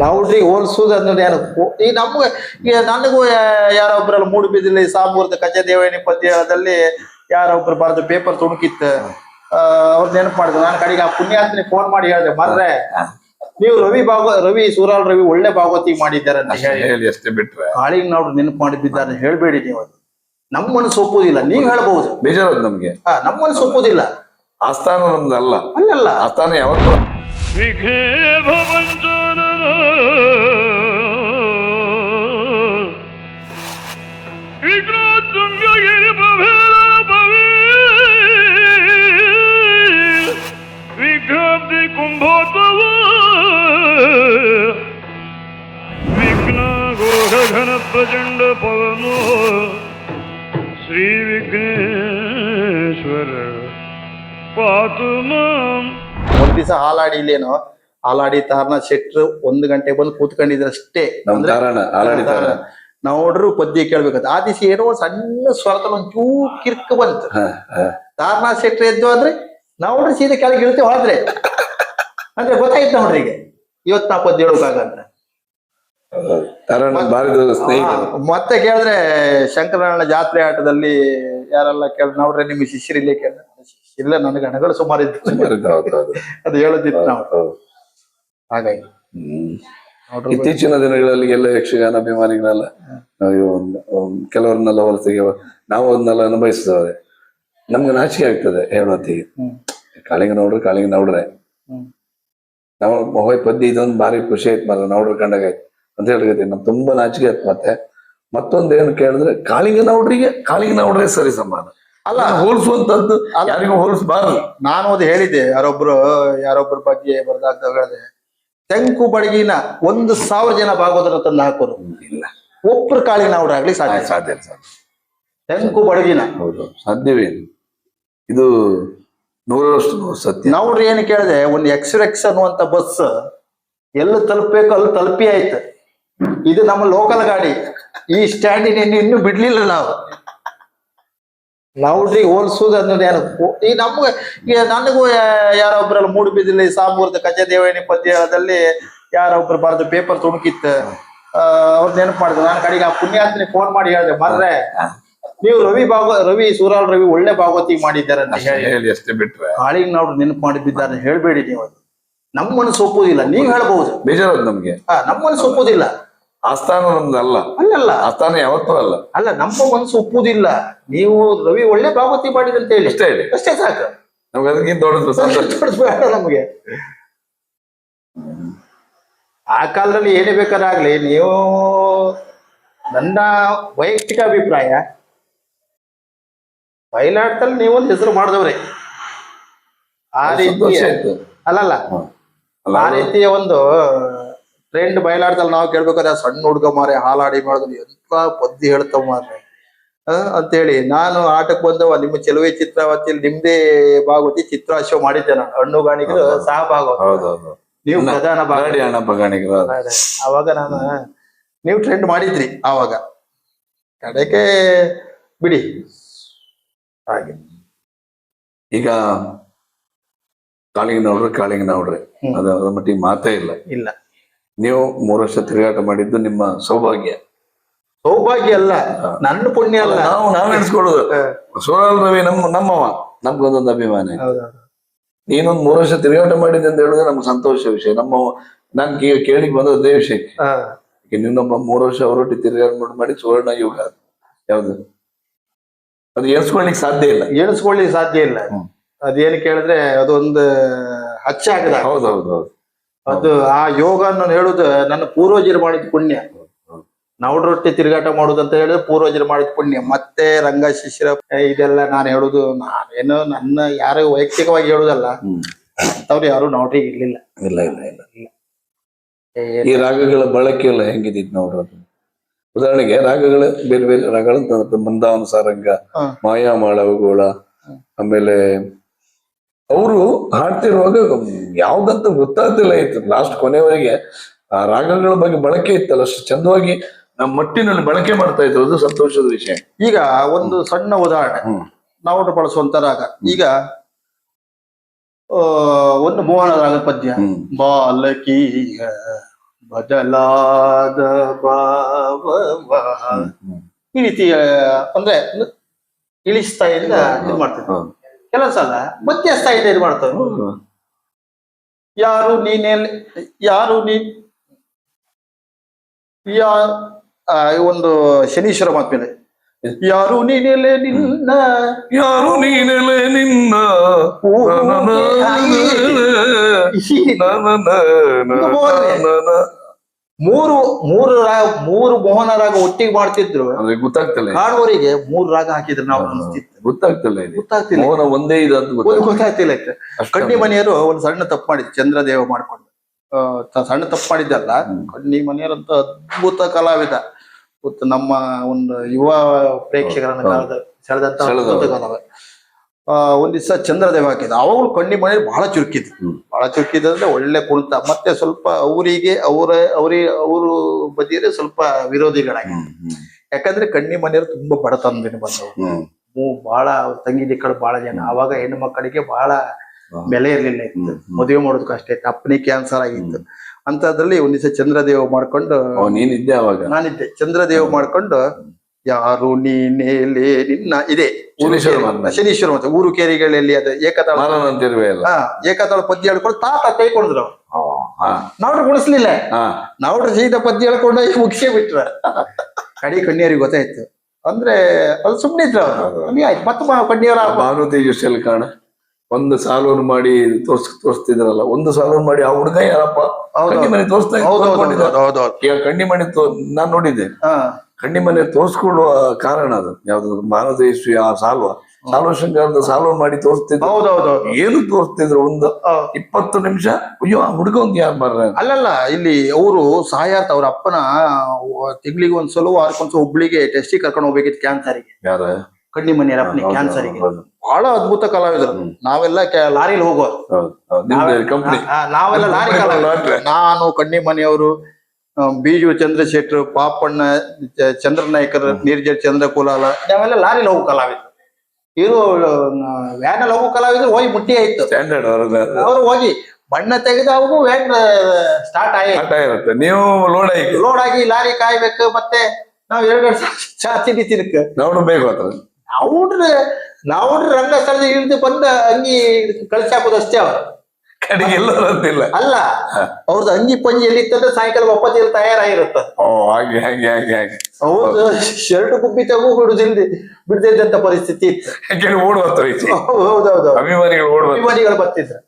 ಲೌಡ್ರಿಗೆ ಹೋಲಿಸುದು ಅನ್ನೋದು ಯಾರು ಈ ನಮ್ಗೆ ಈಗ ನನಗೂ ಯಾರೊಬ್ರಲ್ಲಿ ಮೂಡುಬಿದಿಲಿ ಸಾಮೂರ್ದ ಕಜ ದೇವಯ್ಯನಿ ಪದ್ಯದಲ್ಲಿ ಯಾರೊಬ್ರು ಬರೆದು ಪೇಪರ್ ತುಣುಕಿತ್ತು ಅವ್ರು ನೆನಪು ಮಾಡಿದ್ರು. ನಾನು ಕಡೆಗೆ ಆ ಪುಣ್ಯಾತ್ಮನಿ ಫೋನ್ ಮಾಡಿ ಹೇಳಿದೆ, ಮರ್ರೆ ನೀವು ರವಿ ಸೂರಾಲ್ ರವಿ ಒಳ್ಳೆ ಭಾಗವತಿ ಮಾಡಿದ್ದಾರೆ ಅಂತ ಹೇಳಿ ಅಷ್ಟೇ ಬಿಟ್ರೆ ಕಾಳಿಂಗ್ ನೋಡ್ರು ನೆನಪು ಮಾಡಿದ್ದಾರೆ ಹೇಳ್ಬೇಡಿ ನೀವು. ಅದು ನಮ್ಮ ಮನಸ್ಸು ಒಪ್ಪುದಿಲ್ಲ, ನೀವ್ ಹೇಳ್ಬಹುದು ಬೇಜಾರದು ನಮ್ಗೆ. ನಮ್ಮ ಮನಸ್ಸು ಒಪ್ಪುದಿಲ್ಲ. ಆಸ್ಥಾನ ನಮ್ದು ಅಲ್ಲ, ಅಲ್ಲಲ್ಲ ಆಸ್ಥಾನ ಯಾವತ್ತು ಘನ ಪ್ರಚಂಡ ಪವನೋ ಶ್ರೀ ವಿಘ್ನೇಶ್ವರ ಪಾತು ಮಾಂ. ಒಂದ್ ದಿವಸ ಹಾಲಾಡಿ ಇಲ್ಲೇನೋ ಹಾಲಾಡಿ ತಾರನ ಶೆಟ್ರು 1 ಗಂಟೆ ಬಂದು ಕೂತ್ಕೊಂಡಿದ್ರಷ್ಟೇ. ನಾವು ನೋಡ್ರು ಪದ್ಯ ಕೇಳ್ಬೇಕಂತ ಆ ದಿವಸ ಏನೋ ಸಣ್ಣ ಸ್ವರದಲ್ಲಿ ಒಂದ್ ಚೂರ್ ಕಿರ್ಕ್ ಬಂತು. ತಾರನಾ ಶೆಟ್ರು ಎದ್ದು ಆದ್ರೆ ನಾವು ನೋಡ್ರಿ ಸೀದಾ ಕೆಳಗೆ ಇಳ್ತೇವೆ ಹೋದ್ರೆ ಅಂದ್ರೆ ಗೊತ್ತಾಯ್ತು ನೋಡ್ರಿ ಈಗ ಇವತ್ತು ನಾ ಪದ್ಯ ಹೇಳೋಕಾಗಂತ. ಮತ್ತೆ ಕೇಳಿದ್ರೆ ಶಂಕರನಾರಾಯಣ ಜಾತ್ರೆ ಆಟದಲ್ಲಿ ಯಾರೆಲ್ಲ ಕೇಳಿದ್ರೆ ನೋಡ್ರೆ ನಿಮ್ಗೆ ಶಿಷ್ಯರಿಲ್ಲೇ ಕೇಳಿದ್ರೆ ಇಲ್ಲ ನನಗೆ ಹಣಗಳು ಸುಮಾರು ಇದ್ದು ಅದು ಹೇಳೋದಿತ್ತು ನಾವು. ಹಾಗಾಗಿ ಇತ್ತೀಚಿನ ದಿನಗಳಲ್ಲಿ ಎಲ್ಲ ಯಕ್ಷಗಾನ ಅಭಿಮಾನಿಗಳೆಲ್ಲ ಕೆಲವರನ್ನೆಲ್ಲ ಹೊಲಸಿಗೆ ನಾವು ಅದನ್ನೆಲ್ಲ ಅನುಭವಿಸಿದವ್ರೆ. ನಮ್ಗೆ ನಾಚಿಕೆ ಆಗ್ತದೆ ಹೇಳೋತ್ತಿಗೆ. ಕಾಳಿಂಗ ನೋಡ್ರೆ ನಾವು ಹೋಯ್ ಪದ್ಯ ಇದೊಂದು ಭಾರಿ ಖುಷಿ ಆಯ್ತು ಮಾತ್ರ ನೋಡ್ರಿ ಕಂಡಾಗಾಯ್ತು ಅಂತ ಹೇಳಿರ್ತೀನಿ. ನಮ್ಗೆ ತುಂಬಾ ನಾಚಿಕೆ ಆಯ್ತು. ಮತ್ತೊಂದೇನು ಕೇಳಿದ್ರೆ ಕಾಳಿಂಗ ನೋಡ್ರೆ ಸರಿ ಸಮಾನ ಅಲ್ಲ, ಹೋಲಿಸುವಂತದ್ದು ಯಾರಿಗೂ ಹೋಲಿಸಬಾರದು. ನಾನು ಅದು ಹೇಳಿದ್ದೆ, ಯಾರೊಬ್ಬರ ಬಗ್ಗೆ ಬರ್ದಾಗ ಹೇಳಿದೆ, ತೆಂಕು ಬಡಗಿನ 1,000 ಜನ ಭಾಗವತರ ತಂದು ಹಾಕೋರು ಇಲ್ಲ, ಒಬ್ರು ಕಾಳಿಂಗ ನೋಡ್ರಾಗ್ಲಿ ಸಾಧ್ಯ. ತೆಂಕು ಬಡಗಿನ ಹೌದು ಸಾಧ್ಯವೇನು, ಇದು 100% ಸತ್ಯ. ನೋಡ್ರಿ ಏನು ಕೇಳಿದೆ, ಒಂದು ಎಕ್ಸ್ ಅನ್ನುವಂತ ಬಸ್ ಎಲ್ಲಿ ತಲುಪಬೇಕು ಅಲ್ಲಿ ತಲುಪಿ ಆಯ್ತು. ಇದು ನಮ್ಮ ಲೋಕಲ್ ಗಾಡಿ, ಈ ಸ್ಟ್ಯಾಂಡಿನ ಇನ್ನೂ ಬಿಡ್ಲಿಲ್ಲ ನಾವು. ನೋಡ್ರಿ ಹೋಲಿಸುದು ಅನ್ನೋದು ಯಾರು ಈ ನಮ್ಗೆ ಈಗ ನನಗೂ ಯಾರೊಬ್ರಲ್ಲಿ ಮೂಡುಬಿದಿಲಿ ಸಾಮೂರ್ದ ಕಜ ದೇವಯ್ಯನಿ ಪದ್ಯದಲ್ಲಿ ಯಾರೊಬ್ರು ಬರೆದು ಪೇಪರ್ ತುಣುಕಿತ್ತು ಅವ್ರು ನೆನಪು ಮಾಡಿದ್ರು. ನಾನು ಕಡೆಗೆ ಆ ಪುಣ್ಯಾತ್ಮನಿ ಫೋನ್ ಮಾಡಿ ಹೇಳಿದೆ, ಮರ್ರೆ ನೀವು ರವಿ ಸೂರಾಲ್ ರವಿ ಒಳ್ಳೆ ಭಾಗವತಿ ಮಾಡಿದ್ದಾರೆ ಅಂತ ಹೇಳಿ ಅಷ್ಟೇ ಬಿಟ್ರೆ ಕಾಳಿಂಗ್ ನೋಡ್ರು ನೆನಪು ಮಾಡಿದ್ದಾರೆ ಹೇಳ್ಬೇಡಿ ನೀವು. ಅದು ನಮ್ಮ ಮನಸ್ಸು ಒಪ್ಪುದಿಲ್ಲ, ನೀವ್ ಹೇಳ್ಬಹುದು ಬೇಜಾರದು ನಮ್ಗೆ. ನಮ್ಮ ಮನಸ್ಸು ಒಪ್ಪುದಿಲ್ಲ. ಆಸ್ಥಾನ ನಮ್ದು ಅಲ್ಲ, ಅಲ್ಲಲ್ಲ ಆಸ್ಥಾನ ಯಾವತ್ತೂ ಅಲ್ಲ. ನಮ್ಮ ಮನಸ್ಸು ಒಪ್ಪುದಿಲ್ಲ. ನೀವು ರವಿ ಒಳ್ಳೆ ಭಾಗವತಿ ಮಾಡಿದ್ರೆ ಅಂತ ಹೇಳಿ ಅಷ್ಟೇ ಸಾಕು. ನಮ್ಗೆ ಅದಕ್ಕಿಂತ ಬೇಡ ನಮ್ಗೆ. ಆ ಕಾಲದಲ್ಲಿ ಏನೇ ಬೇಕಾರಾಗ್ಲಿ, ನೀವು ನನ್ನ ವೈಯಕ್ತಿಕ ಅಭಿಪ್ರಾಯ ಬಯಲಾಟದಲ್ಲಿ ನೀವೊಂದು ಹೆಸರು ಮಾಡಿದವ್ರೆ. ಆ ರೀತಿ ಅಲ್ಲಲ್ಲ, ಆ ರೀತಿಯ ಒಂದು ಟ್ರೆಂಡ್ ಬಯಲಾಟದಲ್ಲಿ ನಾವು ಕೇಳ್ಬೇಕಾದ್ರೆ ಸಣ್ಣ ಹುಡುಗ ಮಾರೆ ಹಾಲಾಡಿ ಮಾಡಿದ್ರು ಎಂತ ಪದ್ಯ ಹೇಳ್ತಾವ ಮಾರ್ರೆ ಅಂತೇಳಿ ನಾನು ಆಟಕ್ಕೆ ಬಂದವ. ನಿಮ್ಮ ಚೆಲುವೆ ಚಿತ್ರಾವತಿಯಲ್ಲಿ ನಿಮ್ದೇ ಭಾಗವತಿ ಚಿತ್ರಾಶ್ವ ಮಾಡಿದ್ದೆ ನಾನು. ಹಣ್ಣುಗಾಣಿಗರು ಸಹ ಭಾಗವತ, ನೀವು ಪ್ರಧಾನ ಭಾಗಣಿಗರು. ಅವಾಗ ನಾನು ನೀವು ಟ್ರೆಂಡ್ ಮಾಡಿದ್ರಿ ಆವಾಗ. ಕಡೆಗೆ ಬಿಡಿ ಹಾಗೆ. ಈಗ ಕಾಳಿಂಗ ನೋಡ್ರಿ ಅದ್ರ ಮಟ್ಟಿಗೆ ಮಾತೇ ಇಲ್ಲ. ನೀವು 3 ವರ್ಷ ತಿರುಗಾಟ ಮಾಡಿದ್ದು ನಿಮ್ಮ ಸೌಭಾಗ್ಯ ಅಲ್ಲ, ನನ್ನ ಪುಣ್ಯ ಅಲ್ಲ. ನಾವು ನೆನೆಸ್ಕೊಳ್ಳೋದು ಸೂರಾಲ್ ರವಿ ನಮ್ಮವ, ನಮ್ಗೊಂದೊಂದು ಅಭಿಮಾನ. ನೀನೊಂದು 3 ವರ್ಷ ತಿರುಗಾಟ ಮಾಡಿದ್ದೆ ಅಂತ ಹೇಳಿದ್ರೆ ನಮ್ಗೆ ಸಂತೋಷ ವಿಷಯ. ನಾನ್ ಕೇಳಿ ಬಂದದ್ದೇ ವಿಷಯಕ್ಕೆ ನೀನೊಬ್ಬ 3 ವರ್ಷ ಅವರೊಟ್ಟಿಗೆ ತಿರುಗಾಟ ಮಾಡಿ ಸುವರ್ಣ ಯುಗ ಯಾವ್ದು ಅದು ಎಣಿಸ್ಕೊಳ್ಳಿಕ್ ಸಾಧ್ಯ ಇಲ್ಲ. ಅದೇನು ಕೇಳಿದ್ರೆ ಅದೊಂದು ಹಚ್ಚ ಆಗದ. ಹೌದೌದು. ಅದು ಆ ಯೋಗ ನಾನು ಹೇಳುದು ನನ್ನ ಪೂರ್ವಜರು ಮಾಡಿದ ಪುಣ್ಯ. ನವಡ್ರೊಟ್ಟಿ ತಿರುಗಾಟ ಮಾಡುದು ಅಂತ ಹೇಳಿದ್ರೆ ಪೂರ್ವಜರು ಮಾಡಿದ ಪುಣ್ಯ. ಮತ್ತೆ ರಂಗ ಶಿಷ್ಯರ ಇದೆಲ್ಲ ನಾನು ಹೇಳುದು, ನಾನೇನು ನನ್ನ ಯಾರು ವೈಯಕ್ತಿಕವಾಗಿ ಹೇಳುದಲ್ಲ, ಅಂತವ್ರು ಯಾರು ನವಟ್ರಿಗೆ ಇರ್ಲಿಲ್ಲ. ಇಲ್ಲ. ಈ ರಾಗಗಳ ಬಳಕೆ ಎಲ್ಲ ಹೆಂಗಿದ್ ನೋಡ್ರಿ. ಉದಾಹರಣೆಗೆ ರಾಗಗಳು ಬೇರೆ ಬೇರೆ ರಾಗಗಳು ಬೃಂದಾವನ ಸಾರಂಗ, ಮಾಯಾಮಾಳವಗೋಳ, ಆಮೇಲೆ ಅವರು ಹಾಡ್ತಿರುವಾಗ ಯಾವ್ದಂತ ಗೊತ್ತಾಗ್ತಿಲ್ಲ ಇತ್ತು. ಲಾಸ್ಟ್ ಕೊನೆವರೆಗೆ ಆ ರಾಗಗಳ ಬಗ್ಗೆ ಬಳಕೆ ಇತ್ತಲ್ಲ, ಅಷ್ಟು ಚಂದವಾಗಿ ನಮ್ಮ ಮಟ್ಟಿನಲ್ಲಿ ಬಳಕೆ ಮಾಡ್ತಾ ಇದ್ರು. ಅದು ಸಂತೋಷದ ವಿಷಯ. ಈಗ ಒಂದು ಸಣ್ಣ ಉದಾಹರಣೆ, ನಾವು ಬಳಸುವಂತ ರಾಗ. ಈಗ ಒಂದು ಮೋಹನ ರಾಗ ಪದ್ಯ, ಬಾಲಕಿ ಬದಲಾದ ಭಾವವ ಈ ರೀತಿ ಅಂದ್ರೆ ಇಳಿಸ್ತಾಯಿಂದ ಇದು ಮಾಡ್ತಾರೆ. ಕೆಲವು ಸಲ ಮಧ್ಯಸ್ಥಾಯಿಂದ ಇದು ಮಾಡ್ತಾರೆ. ಯಾರು ನೀನೆಲ್ಲ ಯಾರು ನೀ ಒಂದು ಶನೀಶ್ವರ ಮಾತ್ಮೇಲೆ ಯಾರು ನೀನೆಲೆ ನಿನ್ನ ಯಾರು ನೀನೆಲೆ ನಿನ್ನ ಮೂರು ಮೋಹನ ರಾಗ ಒಟ್ಟಿಗೆ ಮಾಡ್ತಿದ್ರು. ಅಂದ್ರೆ ಗೊತ್ತಾಗ್ತಲ್ಲ ಕಾಡುವವರಿಗೆ 3 ರಾಗ ಹಾಕಿದ್ರು ನಾವು ಅನಿಸ್ತಿತ್ತು. ಗೊತ್ತಾಗ್ತಿಲ್ಲ ಮೋಹನ ಒಂದೇ ಇದು ಅಂತ ಗೊತ್ತಾಗ್ತಿಲ್ಲ. ಕಡ್ಡಿ ಮನೆಯವರು ಒಂದು ಸಣ್ಣ ತಪ್ಪು ಮಾಡಿದ್ರು, ಚಂದ್ರದೇವ ಮಾಡ್ಕೊಂಡು ಸಣ್ಣ ತಪ್ಪು ಮಾಡಿದ್ದಲ್ಲ. ಕಡ್ಡಿ ಮನೆಯವರಂತ ಅದ್ಭುತ ಕಲಾವಿದ, ನಮ್ಮ ಒಂದು ಯುವ ಪ್ರೇಕ್ಷಕರನ್ನ ಸೆಳೆದಂತ ಅದ್ಭುತ ಕಲಾವಿದ. ಒಂದ್ ದಿವಸ ಚಂದ್ರದೇವ ಹಾಕಿದ. ಅವಾಗಲೂ ಕಣ್ಣಿ ಮನೆ ಬಹಳ ಚುರುಕಿದ್ದು ಅಂದ್ರೆ ಒಳ್ಳೆ ಕುಣಿತ. ಮತ್ತೆ ಸ್ವಲ್ಪ ಅವರು ಬದಿಯರೆ ಸ್ವಲ್ಪ ವಿರೋಧಿಗಳಾಗಿ. ಯಾಕಂದ್ರೆ ಕಣ್ಣಿ ಮನೆಯವರು ತುಂಬಾ ಬಡತನದಿಂದ ಬಂದವರು. ಬಹಳ ತಂಗಿ ಕಡೆ ಬಹಳ ಜನ. ಅವಾಗ ಹೆಣ್ಣು ಮಕ್ಕಳಿಗೆ ಬಹಳ ಬೆಲೆ ಇರ್ಲಿಲ್ಲ ಇತ್ತು. ಮದುವೆ ಮಾಡೋದಕ್ಕೂ ಅಷ್ಟೇ. ಅಪ್ಪನಿ ಕ್ಯಾನ್ಸರ್ ಆಗಿತ್ತು. ಅಂತದ್ರಲ್ಲಿ ಒಂದ್ ದಿವಸ ಚಂದ್ರದೇವ ಮಾಡ್ಕೊಂಡು ನಾನಿದ್ದೆ. ಚಂದ್ರದೇವ ಮಾಡ್ಕೊಂಡು ಯಾರು ನೀನೇಲೆ ನಿನ್ನ ಇದೆ ಶನೀಶ್ವರ ಮತ್ತೆ ಊರು ಕೇರಿಗಳಲ್ಲಿ ಅದು ಏಕತಾಳ ಪದ್ಯ ಹೇಳ್ಕೊಂಡು ತಾತ ಕೈಕೊಂಡ್ರು. ನಾವ್ರು ಗುಣಿಸ್ಲಿಲ್ಲ. ನಾವ್ರು ಸೀದಾ ಪದ್ಯ ಹೇಳ್ಕೊಂಡು ಮುಗಿಸೇ ಬಿಟ್ರ. ಕಡಿ ಕಣ್ಣಿಯರಿಗೆ ಗೊತ್ತಾಯ್ತು. ಅಂದ್ರೆ ಅದು ಸುಮ್ಮನೆ ಇದ್ರು ಅವ್ರು. ಆಯ್ತು ಮತ್ತೆ ಕಣ್ಣಿಯವರ ಕಾರಣ ಒಂದು ಸಾಲವನ್ನು ಮಾಡಿ ತೋರಿಸ್ತಿದ್ರಲ್ಲ. ಒಂದು ಸಾಲವನ್ನು ಮಾಡಿ ಆ ಹುಡುಗ ಯಾರಪ್ಪ ಕಣ್ಣಿ ಮನೆ ತೋರಿಸ್ತಾ ಕಣ್ಣಿ ಮನೆ ನಾನ್ ನೋಡಿದ್ದೆ. ಕಣ್ಣಿ ಮನೆ ತೋರಿಸ್ಕೊಳ್ಳುವ ಕಾರಣ ಅದು ಯಾವ್ದು ಮಾನದೇಶ್ವರಿ ಆ ಸಾಲ್ವ ಶೃಂಗಾರದ ಸಾಲ್ವನ್ನು ಮಾಡಿ ತೋರಿಸ್ತಿದ್ರು. ಏನು ತೋರಿಸ್ತಿದ್ರು ಒಂದು 20 ನಿಮಿಷ. ಅಯ್ಯೋ ಆ ಹುಡುಗ ಒಂದು ಯಾರು ಬರ್ರ ಅಲ್ಲಲ್ಲ. ಇಲ್ಲಿ ಅವರು ಸಹಾಯಾರ್ಥ ಅವ್ರ ಅಪ್ಪನ ತಿಂಗಳಿಗೆ ಒಂದ್ಸಲ ವಾರಕ್ಕೊಂದ್ಸಲ ಹುಬ್ಳಿಗೆ ಟೆಸ್ಟಿಗೆ ಕರ್ಕೊಂಡು ಹೋಗ್ಬೇಕಿತ್ತು ಕ್ಯಾನ್ಸರಿಗೆ. ಯಾರ ಕಣ್ಣಿ ಮನೆಯರ ಅಪ್ಪನಿಗೆ ಕ್ಯಾನ್ಸರಿಗೆ. ಬಹಳ ಅದ್ಭುತ ಕಲಾವಿದರು. ನಾವೆಲ್ಲ ಲಾರಿಲಿ ಹೋಗೋರು. ನಾವೆಲ್ಲ ಲಾರಿ ಕಲಾವಿದರು. ನಾನು ಕಣ್ಣಿ ಮನೆಯವರು, ಬಿಜು ಚಂದ್ರಶೇಖರ್, ಪಾಪಣ್ಣ, ಚಂದ್ರನಾಯ್ಕರ್, ನಿರ್ಜರ್ ಚಂದ್ರಕುಲಾಲ, ನಾವೆಲ್ಲ ಲಾರಿಲಿ ಹೋಗೋ ಕಲಾವಿದ್ರು. ಇವರು ವ್ಯಾನಲ್ಲಿ ಹೋಗೋ ಕಲಾವಿದ್ರು ಹೋಗಿ ಮುಟ್ಟಿ ಆಯ್ತು. ಅವರು ಹೋಗಿ ಬಣ್ಣ ತೆಗೆದು ಅವರು ವ್ಯಾನ್ ಸ್ಟಾರ್ಟ್ ಆಗಿರುತ್ತೆ. ನೀವು ಲೋಡ್ ಆಗಿ ಲಾರಿ ಕಾಯ್ಬೇಕು. ಮತ್ತೆ ನಾವ್ 2 ಚಾತಿ ತಿನ್ಕ ನಾವು ರಂಗಸ್ಥಳದ ಇಳಿದು ಬಂದ ಅಂಗಿ ಕಳಿಸಿ ಹಾಕೋದಷ್ಟೇ. ಅವ್ರು ಅಲ್ಲ, ಅವ್ರದ್ದು ಅಂಗಿ ಪಂಜಿ ಎಲ್ಲಿತ್ತಂದ್ರೆ ಸಾಯಂಕಾಲ ಒಪ್ಪತ್ತಿಗೆ ತಯಾರಾಗಿರುತ್ತ. ಹೌದು, ಶರ್ಟ್ ಕುಪ್ಪಿ ತಗೋ ಬಿಡ್ದಿದ್ದಂತ ಪರಿಸ್ಥಿತಿ ಇತ್ತು. ಹೌದೌದು, ಅಭಿಮಾನಿಗಳು ಬರ್ತಿದ್ರು.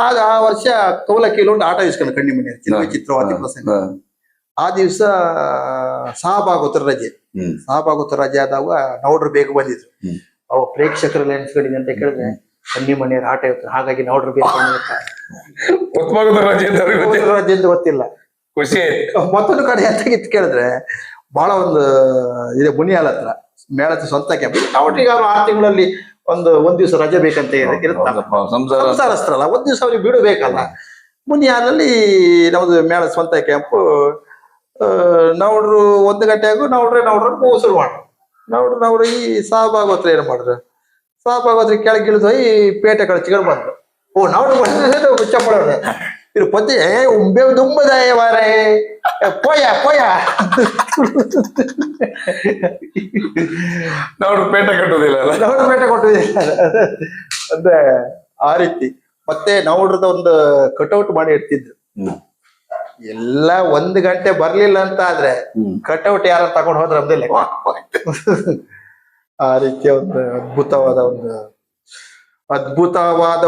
ಆಗ ಆ ವರ್ಷ ಕೌಲಕ್ಕಿಲಿ ಒಂದು ಆಟ ಇಸ್ಕೊಂಡು ಕಣ್ಣಿ ಮನೆ ಚಿತ್ರವಾದಿ ಪ್ರಸಂಗ. ಆ ದಿವ್ಸ ಸಹಭಾಗೋತ್ತರ ರಜೆ ಆದಾಗ ನೌಡ್ರು ಬೇಗ ಬಂದಿದ್ರು. ಅವ ಪ್ರೇಕ್ಷಕರಲ್ಲಿ ಎಣಿಸ್ಕೊಂಡಿದೆ ಅಂತ ಕೇಳಿದ್ರೆ ಕಣ್ಣಿ ಮನೆಯವ್ರ ಆಟ ಇರುತ್ತೆ. ಹಾಗಾಗಿ ನೌಡ್ರು ಬೇಕು ರಜೆ ಅಂತ ಗೊತ್ತಿಲ್ಲ. ಮತ್ತೊಂದು ಕಡೆ ಎಂತಾಗಿತ್ತು ಕೇಳಿದ್ರೆ ಬಹಳ ಒಂದು ಇದೆ ಮುನಿಯಾಲ ಹತ್ರ ಮೇಳದ ಸ್ವಂತ ಕ್ಯಾಂಪ್. ನೌಡ್ರಿಗೆ ಅವ್ರು 6 ತಿಂಗಳಲ್ಲಿ ಒಂದ್ ದಿವ್ಸ ರಜೆ ಬೇಕಂತ ಇರುತ್ತಲ್ಲ, ಸಂಸಾರಸ್ಥರಲ್ಲ, ಒಂದ್ ದಿವ್ಸ ಅವ್ರಿಗೆ ಬಿಡು ಬೇಕಲ್ಲ. ಮುನಿಯಾಲಲ್ಲಿ ನಮ್ದು ಮೇಳ ಸ್ವಂತ ಕ್ಯಾಂಪ್. ನೌಡ್ರು 1 ಗಂಟೆ ಆಗು ನೌಡ್ರು ಶುರು ಮಾಡ್ರು. ನೌಡ್ರು ಈ ಸಹಭಾಗೋತ್ರ ಏನ್ ಮಾಡಿದ್ರು, ಸಹಭಾಗೋತ್ರ ಕೆಳಗಿಳಿದು ಈ ಪೇಟೆ ಕಳಚಿಗಳು ಬಂದ್ರು. ನೌಡ್ರು ಚಪ್ಪಳ ಇವ್ರು ಪದ್ಯ ಉಂಬೆ ದುಂಬದಾಯ ವಾರೇ ಪೋಯ ನೌಡ್ರು ಪೇಟೆ ಕಟ್ಟುದಿಲ್ಲ ಅಂದ್ರೆ ಆ ರೀತಿ. ಮತ್ತೆ ನೌಡ್ರದ ಒಂದು ಕಟೌಟ್ ಮಾಡಿ ಇಡ್ತಿದ್ರು. ಎಲ್ಲ 1 ಗಂಟೆ ಬರ್ಲಿಲ್ಲ ಅಂತ ಆದ್ರೆ ಕಟೌಟ್ ಯಾರ ತಗೊಂಡು ಹೋದ್ರ ನಮ್ದಿಲ್ಲ. ಆ ರೀತಿಯ ಒಂದು ಅದ್ಭುತವಾದ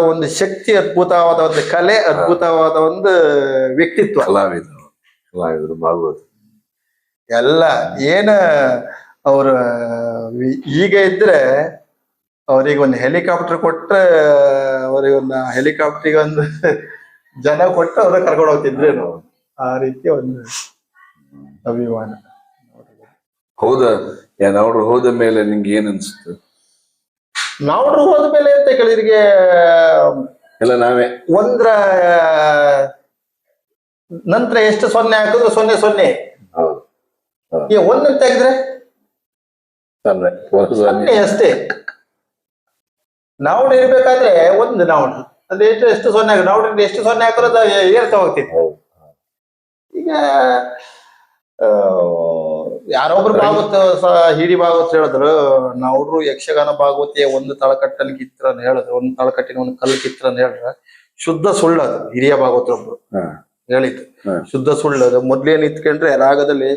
ಒಂದು ಶಕ್ತಿ, ಅದ್ಭುತವಾದ ಒಂದು ಕಲೆ, ಅದ್ಭುತವಾದ ಒಂದು ವ್ಯಕ್ತಿತ್ವ. ಕಲಾವಿದರು ಭಾಗವತ ಎಲ್ಲ ಏನ ಅವ್ರ ಈಗ ಇದ್ರೆ ಅವ್ರಿಗೆ ಒಂದು ಹೆಲಿಕಾಪ್ಟರ್ ಕೊಟ್ರೆ, ಅವ್ರಿಗೊಂದು ಹೆಲಿಕಾಪ್ಟರ್ಗೆ ಒಂದು ಜನ ಕೊಟ್ಟು ಅವ್ರ ಕರ್ಕೊಂಡು ಹೋಗ್ತಿದ್ರೇನು. ಆ ರೀತಿ ಒಂದು ಅಭಿಮಾನ. ಹೌದಾ? ನೌಡ್ರು ಹೋದ ಮೇಲೆ ನಿಂಗೆ ಏನ್ ಅನ್ಸುತ್ತೆ? ನೌಡ್ರು ಹೋದ ಮೇಲೆ ಅಂತ ಕೇಳಿದ್ರಿಗೆ ಎಲ್ಲ ನಾವೇ 1ರ ನಂತರ ಎಷ್ಟು 0 ಹಾಕಿದ್ರು 0 ಈ 1 ತೆಗೆದ್ರೆ 0 ಅಷ್ಟೇ. ನೌಡ್ ಇರ್ಬೇಕಾದ್ರೆ 1 ನೌಡ್ ಅಂದ್ರೆ ಎಷ್ಟು 0 ನೌಡ್ರಿಂದ ಎಷ್ಟು 0 ಹಾಕಿದ್ರೆ ಏರ್ತಾ ಹೋಗ್ತಿತ್ತು. ಈಗ ಯಾರೊಬ್ರು ಭಾಗವತ ಹಿಡಿ ಭಾಗವತ ಹೇಳಿದ್ರು, ನಾವ್ರು ಯಕ್ಷಗಾನ ಭಾಗವತಿಯ ಒಂದು ತಳಕಟ್ಟಲ್ಲಿ ಕಿತ್ರ ಅಂತ ಹೇಳಿದ್ರು, ಒಂದು ತಳಕಟ್ಟಿನ ಒಂದು ಕಲ್ಲು ಕಿತ್ರ ಅಂತ ಹೇಳಿದ್ರ ಶುದ್ಧ ಸುಳ್ಳದು. ಹಿರಿಯ ಭಾಗವತರೊಬ್ರು ಹೇಳಿದ್ದು ಶುದ್ಧ ಸುಳ್ಳದು. ಮೊದ್ಲೇನ್ ಇತ್ಕೊಂಡ್ರೆ ರಾಗದಲ್ಲಿ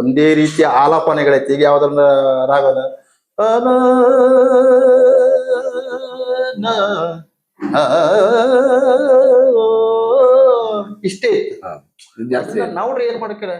ಒಂದೇ ರೀತಿಯ ಆಲಾಪನೆಗಳೈತಿ. ಈಗ ಯಾವ್ದನ್ನ ರಾಗದ ಇಷ್ಟೇ ಇತ್ತು. ಜಾಸ್ತಿ ನಾವ್ರಿ ಏನ್ ಮಾಡ್ಕರ